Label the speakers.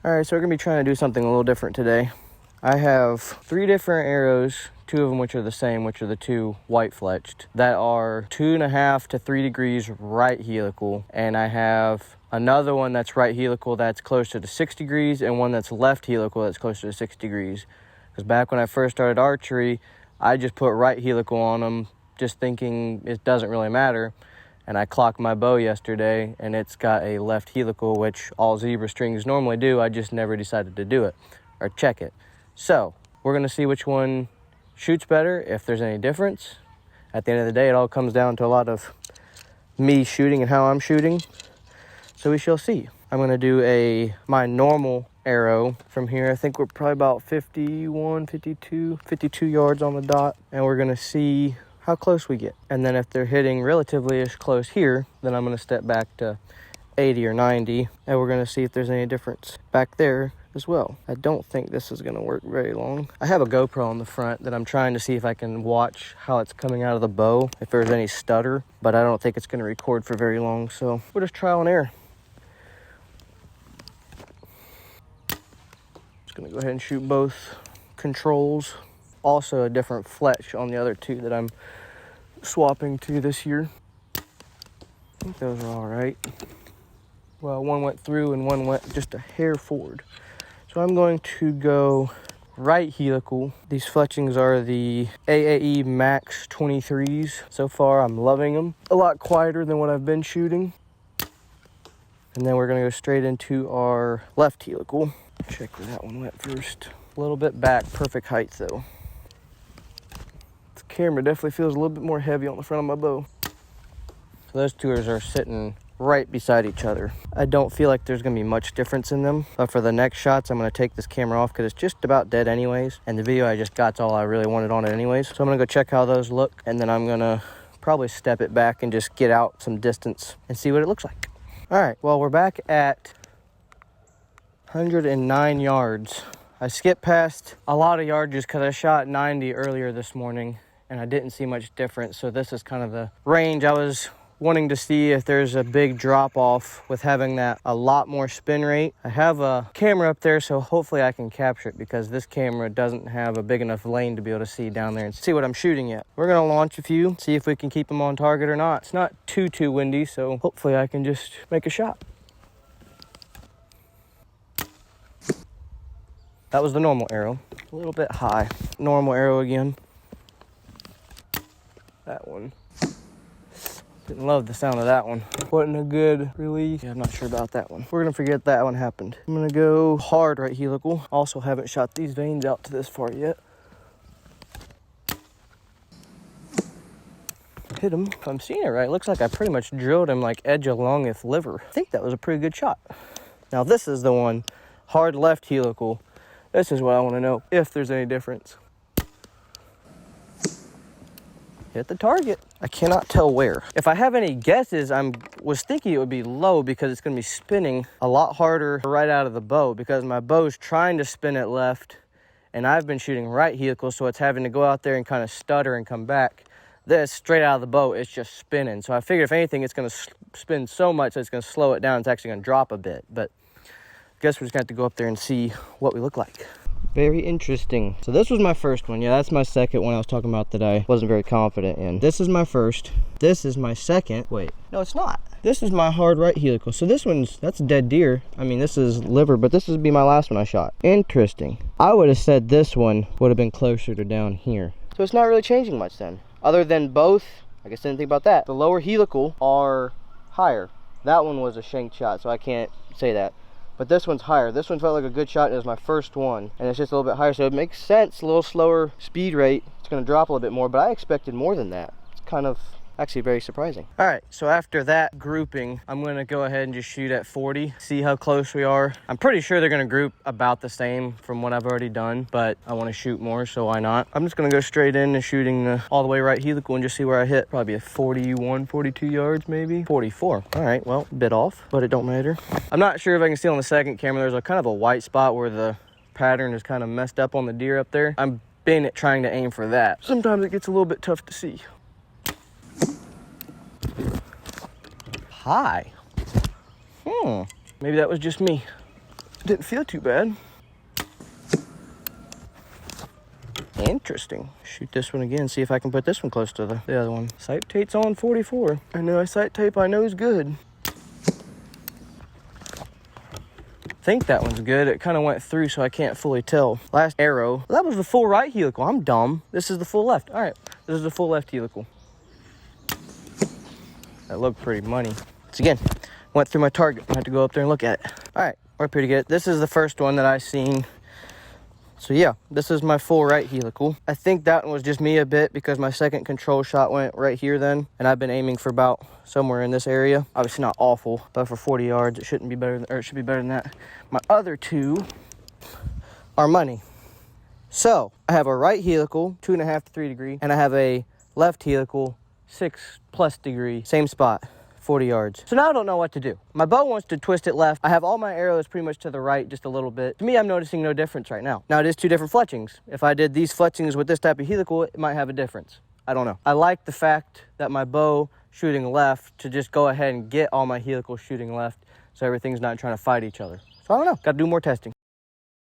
Speaker 1: All right, so we're gonna be trying to do something a little different today. I have 3 different arrows, 2 of them which are the same, which are the 2 white fletched, that are 2.5 to 3 degrees right helical. And I have another one that's right helical that's closer to 6 degrees, and one that's left helical that's closer to 6 degrees. Because back when I first started archery, I just put right helical on them, just thinking it doesn't really matter. And I clocked my bow yesterday, and it's got a left helical, which all zebra strings normally do. I just never decided to do it or check it. So we're going to see which one shoots better, if there's any difference. At the end of the day, it all comes down to a lot of me shooting and how I'm shooting. So we shall see. I'm going to do my normal arrow from here. I think we're probably about 52 yards on the dot. And we're going to see how close we get. And then if they're hitting relatively as close here, then I'm going to step back to 80 or 90. And we're going to see if there's any difference back there as well. I don't think this is going to work very long. I have a GoPro on the front that I'm trying to see if I can watch how it's coming out of the bow, if there's any stutter, but I don't think it's going to record for very long. So we're just trial and error. Just going to go ahead and shoot both controls. Also a different fletch on the other 2 that I'm swapping to this year. I think those are all right. Well, one went through and one went just a hair forward. So I'm going to go right helical. These fletchings are the AAE Max 23s. So far, I'm loving them. A lot quieter than what I've been shooting. And then we're going to go straight into our left helical. Check where that one went first. A little bit back, perfect height though. Camera definitely feels a little bit more heavy on the front of my bow. So those 2 are sitting right beside each other. I don't feel like there's gonna be much difference in them, but for the next shots I'm gonna take this camera off because it's just about dead anyways, and the video I just got's all I really wanted on it anyways. So I'm gonna go check how those look, and then I'm gonna probably step it back and just get out some distance and see what it looks like. All right, well, we're back at 109 yards. I skipped past a lot of yardages because I shot 90 earlier this morning and I didn't see much difference. So this is kind of the range I was wanting to see if there's a big drop off with having that a lot more spin rate. I have a camera up there, so hopefully I can capture it because this camera doesn't have a big enough lane to be able to see down there and see what I'm shooting yet. We're gonna launch a few, see if we can keep them on target or not. It's not too windy, so hopefully I can just make a shot. That was the normal arrow, a little bit high. Normal arrow again. That one. Didn't love the sound of that one. Wasn't a good release. Yeah, I'm not sure about that one. We're gonna forget that one happened. I'm gonna go hard right helical. Also haven't shot these veins out to this far yet. Hit him. If I'm seeing it right, it looks like I pretty much drilled him like edge along his liver. I think that was a pretty good shot. Now this is the one, hard left helical. This is what I wanna know, if there's any difference. Hit the target. I cannot tell where. If I have any guesses, was thinking it would be low because it's going to be spinning a lot harder right out of the bow because my bow's trying to spin it left and I've been shooting right helical, so it's having to go out there and kind of stutter and come back. This, straight out of the bow, it's just spinning. So I figured if anything, it's going to spin so much that it's going to slow it down. It's actually going to drop a bit. But I guess we're just going to have to go up there and see what we look like. Very interesting. So this was my first one. Yeah, that's my second one I was talking about that I wasn't very confident in. This is my first. This is my second. Wait, no, it's not. This is my hard right helical. So this that's dead deer. I mean, this is liver, but this would be my last one I shot. Interesting. I would have said this one would have been closer to down here. So it's not really changing much then. Other than both, I guess I didn't think about that. The lower helical are higher. That one was a shanked shot, so I can't say that. But this one's higher. This one felt like a good shot. It was my first one, and it's just a little bit higher, so it makes sense. A little slower speed rate. It's going to drop a little bit more, but I expected more than that. It's kind of actually very surprising. All right, so after that grouping, I'm going to go ahead and just shoot at 40, see how close we are. I'm pretty sure they're going to group about the same from what I've already done, but I want to shoot more, so why not? I'm just going to go straight in and shooting all the way right helical and just see where I hit. Probably at 41, 42 yards, maybe 44. All right, well, a bit off, but it don't matter. I'm not sure if I can see on the second camera. There's a kind of a white spot where the pattern is kind of messed up on the deer up there. I'm been trying to aim for that. Sometimes it gets a little bit tough to see. High. Maybe that was just me. Didn't feel too bad. Interesting. Shoot this one again, see if I can put this one close to the other one. Sight tape's on 44. I know a sight tape I know is good. I think that one's good. It kind of went through, so I can't fully tell. Last arrow. That was the full right helical. I'm dumb. This is the full left. All right, this is the full left helical. That looked pretty money. Once again, went through my target. I had to go up there and look at it. All right, we're pretty good. This is the first one that I seen. So yeah, this is my full right helical. I think that one was just me a bit because my second control shot went right here then. And I've been aiming for about somewhere in this area. Obviously not awful, but for 40 yards, it shouldn't be better than, or it should be better than that. My other two are money. So I have a right helical, 2.5 to 3 degree, and I have a left helical, 6+ degree, same spot. 40 yards. So now I don't know what to do. My bow wants to twist it left. I have all my arrows pretty much to the right, just a little bit. To me, I'm noticing no difference right now. Now it is 2 different fletchings. If I did these fletchings with this type of helical, it might have a difference. I don't know. I like the fact that my bow shooting left to just go ahead and get all my helicals shooting left so everything's not trying to fight each other. So I don't know. Got to do more testing.